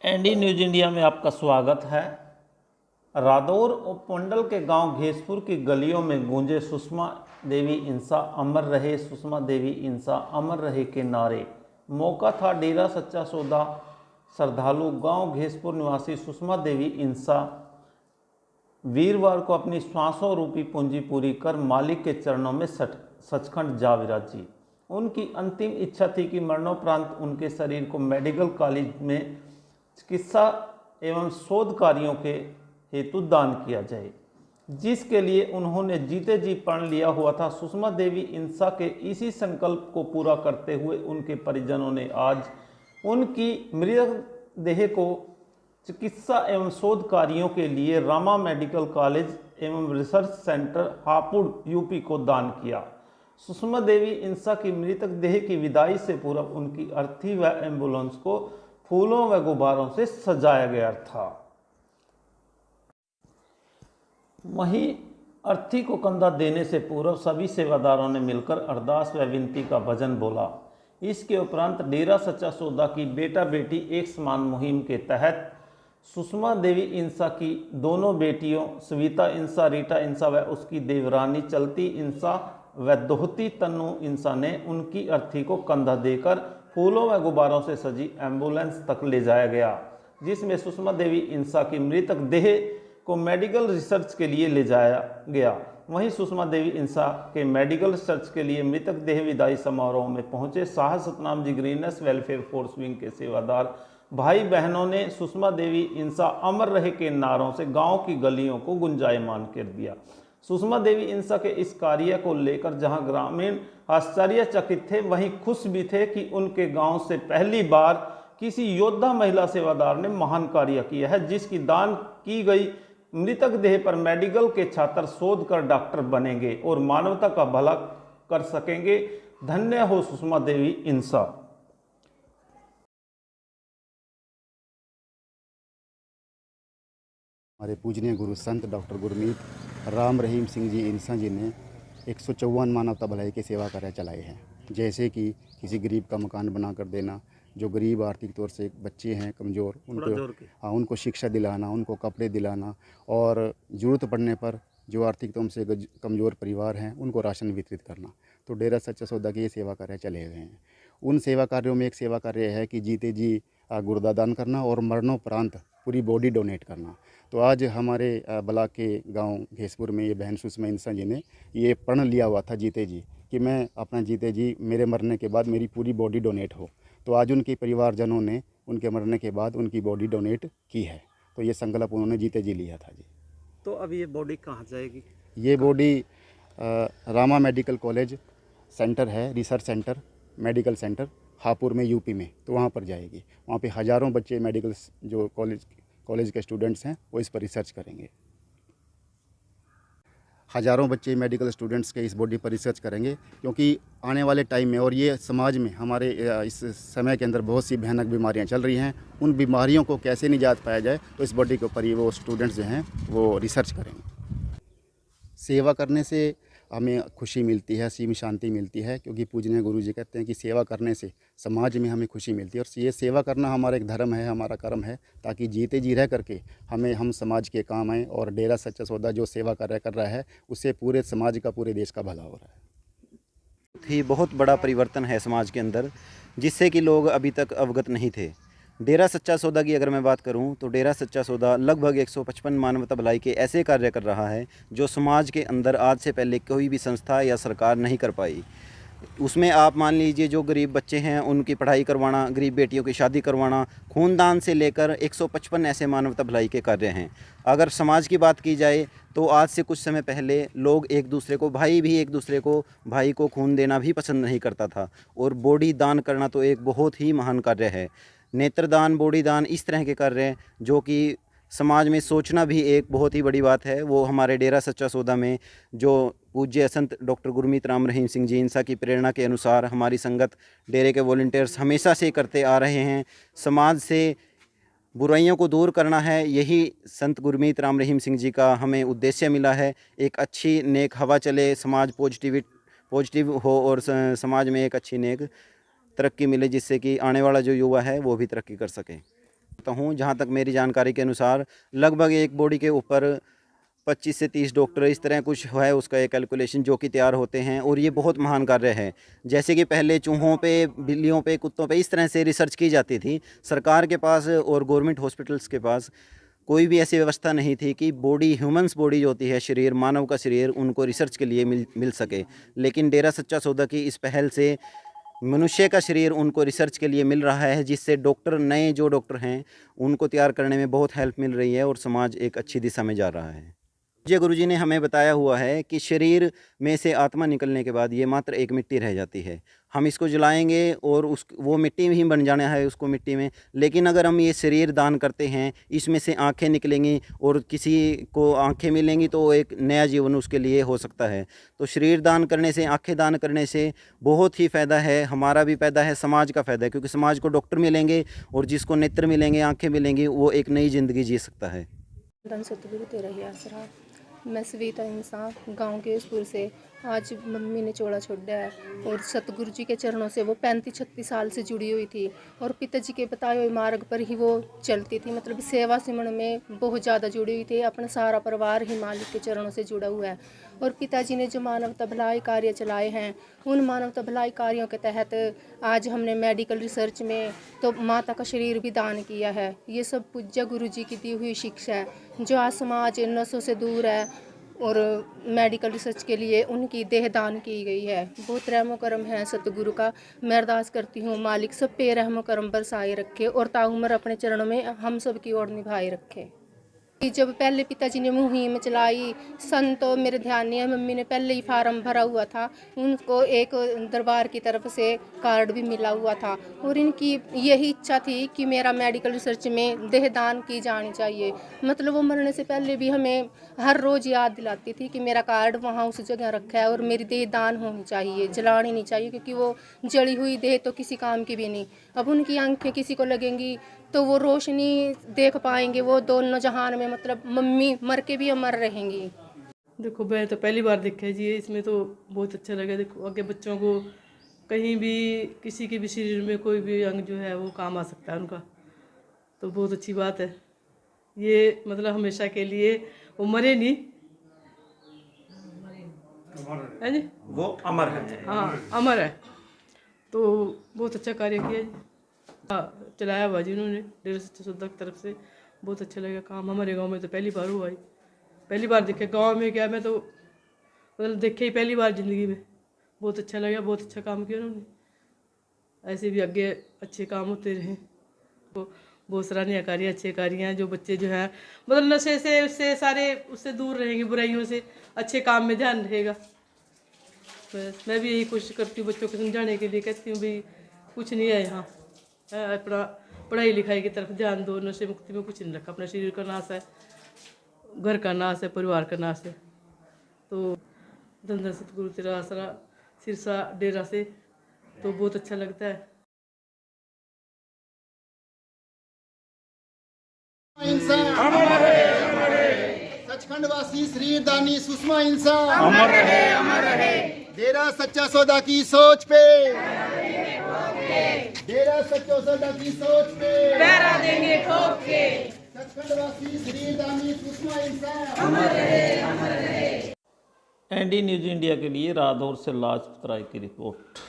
ND news India में आपका स्वागत है। रादौर उपमंडल के गांव घेसपुर की गलियों में गूंजे सुषमा देवी इंसा अमर रहे, सुषमा देवी इंसा अमर रहे के नारे। मौका था डेरा सच्चा सौदा श्रद्धालु गांव घेसपुर निवासी सुषमा देवी इंसा वीरवार को अपनी श्वासों रूपी पूंजी पूरी कर मालिक के चरणों में सचखंड जा विराजी। उनकी अंतिम इच्छा थी कि मरणोपरांत उनके शरीर को मेडिकल कॉलेज में चिकित्सा एवं शोध कार्यों के हेतु दान किया जाए, जिसके लिए उन्होंने जीते जी प्रण लिया हुआ था। सुषमा देवी इंसा के इसी संकल्प को पूरा करते हुए उनके परिजनों ने आज उनकी मृतदेह को चिकित्सा एवं शोध कार्यों के लिए रामा मेडिकल कॉलेज एवं रिसर्च सेंटर हापुड़ यूपी को दान किया। सुषमा देवी इंसा की मृतक देह की विदाई से पूर्व उनकी अर्थी व एम्बुलेंस को फूलों व गुब्बारों से सजाया गया था। वहीं अर्थी को कंधा देने से पूर्व सभी सेवादारों ने मिलकर अरदास व विनती का भजन बोला। इसके उपरांत डेरा सच्चा सौदा की बेटा बेटी एक समान मुहिम के तहत सुषमा देवी इंसा की दोनों बेटियों सविता इंसा, रीटा इंसा व उसकी देवरानी चलती इंसा व दोहती तन्नू इंसा ने उनकी अर्थी को कंधा देकर फूलों व गुब्बारों से सजी एम्बुलेंस तक ले जाया गया, जिसमें सुषमा देवी इंसा की मृतक देह को मेडिकल रिसर्च के लिए ले जाया गया। वहीं सुषमा देवी इंसा के मेडिकल रिसर्च के लिए मृतक देह विदाई समारोह में पहुंचे Shah Satnam ji greens welfare force wing के सेवादार भाई बहनों ने सुषमा देवी इंसा अमर रहे के नारों से गांव की गलियों को गुंजायमान कर दिया। सुषमा देवी इंसा के इस कार्य को लेकर जहां ग्रामीण आश्चर्यचकित थे, वहीं खुश भी थे कि उनके गांव से पहली बार किसी योद्धा महिला सेवादार ने महान कार्य किया है, जिसकी दान की गई मृतक देह पर मेडिकल के छात्र शोध कर डॉक्टर बनेंगे और मानवता का भला कर सकेंगे। धन्य हो सुषमा देवी इंसा। हमारे पूजनीय गुरु संत डॉक्टर गुरमीत राम रहीम सिंह जी इंसा जी ने 154 मानवता भलाई के सेवा कार्य चलाए हैं, जैसे कि किसी गरीब का मकान बना कर देना, जो गरीब आर्थिक तौर से बच्चे हैं कमज़ोर, उनको शिक्षा दिलाना, उनको कपड़े दिलाना और ज़रूरत पड़ने पर जो आर्थिक तौर से कमज़ोर परिवार हैं उनको राशन वितरित करना। तो डेरा सच्चा सौदा के ये सेवा कार्य चले हुए हैं। उन सेवा कार्यों में एक सेवा कार्य है कि जीते जी गुर्दा दान करना और मरणोपरांत पूरी बॉडी डोनेट करना। तो आज हमारे ब्लॉक के गांव घेसपुर में ये बहन सुषमा इंसा जी ने ये प्रण लिया हुआ था जीते जी कि मैं अपना जीते जी मेरे मरने के बाद मेरी पूरी बॉडी डोनेट हो। तो आज उनके परिवारजनों ने उनके मरने के बाद उनकी बॉडी डोनेट की है। तो ये संकल्प उन्होंने जीते जी लिया था जी। तो अब ये बॉडी कहाँ जाएगी? ये body Rama medical college centre है, research centre medical centre Hapur में यूपी में, तो वहाँ पर जाएगी। वहाँ पे हज़ारों बच्चे मेडिकल जो कॉलेज के स्टूडेंट्स हैं वो इस पर रिसर्च करेंगे। हज़ारों बच्चे मेडिकल स्टूडेंट्स के इस बॉडी पर रिसर्च करेंगे, क्योंकि आने वाले टाइम में और ये समाज में हमारे इस समय के अंदर बहुत सी भयानक बीमारियां चल रही हैं। उन बीमारियों को कैसे निजात पाया जाए, तो इस बॉडी के ऊपर ही वो स्टूडेंट्स जो हैं वो रिसर्च करेंगे। सेवा करने से हमें खुशी मिलती है, असीम शांति मिलती है, क्योंकि पूजनीय गुरु जी कहते हैं कि सेवा करने से समाज में हमें खुशी मिलती है। और ये सेवा करना हमारा एक धर्म है, हमारा कर्म है, ताकि जीते जी रह करके हम समाज के काम आएँ। और डेरा सच्चा सौदा जो सेवा कार्य कर रहा है उससे पूरे समाज का, पूरे देश का भला हो रहा है। ही बहुत बड़ा परिवर्तन है समाज के अंदर, जिससे कि लोग अभी तक अवगत नहीं थे। डेरा सच्चा सौदा की अगर मैं बात करूं तो डेरा सच्चा सौदा लगभग 155 मानवता भलाई के ऐसे कार्य कर रहा है जो समाज के अंदर आज से पहले कोई भी संस्था या सरकार नहीं कर पाई। उसमें आप मान लीजिए जो गरीब बच्चे हैं उनकी पढ़ाई करवाना, गरीब बेटियों की शादी करवाना, खूनदान से लेकर 155 ऐसे मानवता भलाई के कार्य हैं। अगर समाज की बात की जाए तो आज से कुछ समय पहले लोग एक दूसरे को, भाई को खून देना भी पसंद नहीं करता था, और बॉडी दान करना तो एक बहुत ही महान कार्य है। नेत्रदान, बॉडी दान, इस तरह के कार्य जो कि समाज में सोचना भी एक बहुत ही बड़ी बात है, वो हमारे डेरा सच्चा सौदा में जो पूज्य संत डॉक्टर गुरमीत राम रहीम सिंह जी इंसा की प्रेरणा के अनुसार हमारी संगत, डेरे के वॉलंटियर्स हमेशा से करते आ रहे हैं। समाज से बुराइयों को दूर करना है, यही संत गुरमीत राम रहीम सिंह जी का हमें उद्देश्य मिला है। एक अच्छी नेक हवा चले, समाज पॉजिटिव हो और समाज में एक अच्छी नेक तरक्की मिले, जिससे कि आने वाला जो युवा है वो भी तरक्की कर सके। सकता हूँ, जहाँ तक मेरी जानकारी के अनुसार लगभग एक बॉडी के ऊपर 25 से 30 डॉक्टर इस तरह कुछ है उसका एक कैलकुलेशन जो कि तैयार होते हैं। और ये बहुत महान कार्य है। जैसे कि पहले चूहों पे, बिल्लियों पे, कुत्तों पे इस तरह से रिसर्च की जाती थी। सरकार के पास और गवर्नमेंट हॉस्पिटल्स के पास कोई भी ऐसी व्यवस्था नहीं थी कि बॉडी, ह्यूमंस बॉडी जो होती है, शरीर, मानव का शरीर, उनको रिसर्च के लिए मिल सके। लेकिन डेरा सच्चा सौदा की इस पहल से मनुष्य का शरीर उनको रिसर्च के लिए मिल रहा है, जिससे डॉक्टर, नए जो डॉक्टर हैं, उनको तैयार करने में बहुत हेल्प मिल रही है और समाज एक अच्छी दिशा में जा रहा है। जय गुरुजी ने हमें बताया हुआ है कि शरीर में से आत्मा निकलने के बाद ये मात्र एक मिट्टी रह जाती है। हम इसको जलाएंगे और वो मिट्टी में ही बन जाना है उसको मिट्टी में। लेकिन अगर हम ये शरीर दान करते हैं, इसमें से आंखें निकलेंगी और किसी को आंखें मिलेंगी तो एक नया जीवन उसके लिए हो सकता है। तो शरीर दान करने से, आंखें दान करने से बहुत ही फ़ायदा है। हमारा भी फ़ायदा है, समाज का फ़ायदा है, क्योंकि समाज को डॉक्टर मिलेंगे और जिसको नेत्र मिलेंगे, आँखें मिलेंगी, वो एक नई ज़िंदगी जी सकता है। धन सतगुरु तेरा ही आसरा। मैं सविता इंसान गांव के उसपुर से। आज मम्मी ने चोड़ा छोड़ा है और सतगुरु जी के चरणों से वो 35-36 साल से जुड़ी हुई थी और पिताजी के बताए हुए मार्ग पर ही वो चलती थी। मतलब सेवा सिमरन में बहुत ज़्यादा जुड़ी हुई थी। अपना सारा परिवार ही मालिक के चरणों से जुड़ा हुआ है। और पिताजी ने जो मानवता भलाई कार्य चलाए हैं, उन मानवता भलाई कार्यों के तहत आज हमने मेडिकल रिसर्च में तो माता का शरीर भी दान किया है। ये सब पूज्य गुरु जी की दी हुई शिक्षा है, जो आज समाज नशों से दूर है और मेडिकल रिसर्च के लिए उनकी देह दान की गई है। बहुत रहमो करम है सतगुरु का। मैं अरदास करती हूँ मालिक सब पे रहमो करम बरसाए रखे और ताउमर अपने चरणों में हम सब की ओर निभाए रखे। जब पहले पिताजी ने मुहिम चलाई, सन तो मेरे ध्यान नहीं है, मम्मी ने पहले ही फार्म भरा हुआ था, उनको एक दरबार की तरफ से कार्ड भी मिला हुआ था और इनकी यही इच्छा थी कि मेरा मेडिकल रिसर्च में देह दान की जानी चाहिए। मतलब वो मरने से पहले भी हमें हर रोज़ याद दिलाती थी कि मेरा कार्ड वहाँ उस जगह रखा है और मेरी देह दान होनी चाहिए, जलानी नहीं चाहिए, क्योंकि वो जली हुई देह तो किसी काम की भी नहीं। अब उनकी आंखें किसी को लगेंगी तो वो रोशनी देख पाएंगे, वो दोनों जहान में, मतलब मम्मी मर के भी अमर रहेंगी। देखो मैं तो पहली बार देखा जी, इसमें तो बहुत अच्छा लगा। देखो आगे बच्चों को कहीं भी, किसी के भी शरीर में कोई भी अंग जो है वो काम आ सकता है उनका, तो बहुत अच्छी बात है ये। मतलब हमेशा के लिए वो मरे नहीं है जी, वो अमर है। हाँ अमर है। तो बहुत अच्छा कार्य किया जी, चलाया हुआ जी उन्होंने डेरा सच्चा सौदा की तरफ से। बहुत अच्छा लगा काम। हमारे गांव में तो पहली बार हुआ ही, पहली बार देखे गांव में। क्या मैं तो मतलब देखे ही पहली बार ज़िंदगी में। बहुत अच्छा लगा, बहुत अच्छा काम किया उन्होंने। ऐसे भी आगे अच्छे काम होते रहें। तो बहुत सराहनीय कार्य, अच्छे कार्य हैं। जो बच्चे जो हैं मतलब नशे से, उससे सारे उससे दूर रहेंगे, बुराइयों से, अच्छे काम में ध्यान रहेगा। बस मैं भी यही कोशिश करती हूँ बच्चों को समझाने के लिए, कहती हूँ भाई कुछ नहीं है यहाँ, अपना पढ़ाई लिखाई की तरफ ध्यान दो। नशे मुक्ति में कुछ नहीं रखा। अपना शरीर का नाश है, घर का नाश है, परिवार का नाश है। तो धन धन सतगुरु तेरा आसरा सिरसा डेरा से तो बहुत अच्छा लगता है। सचखंड वासी श्री दानी सुषमा इंसान अमर रहे। डेरा सच्चा सौदा की सोच पे, डेरा सच्चा सौदा की सोच पे पहरा देंगे ठोक के। सचखंड वासी श्री दानी सुषमा इंसान अमर रहे। एनडी न्यूज़ इंडिया के लिए रादौर से लाजपत राय की रिपोर्ट।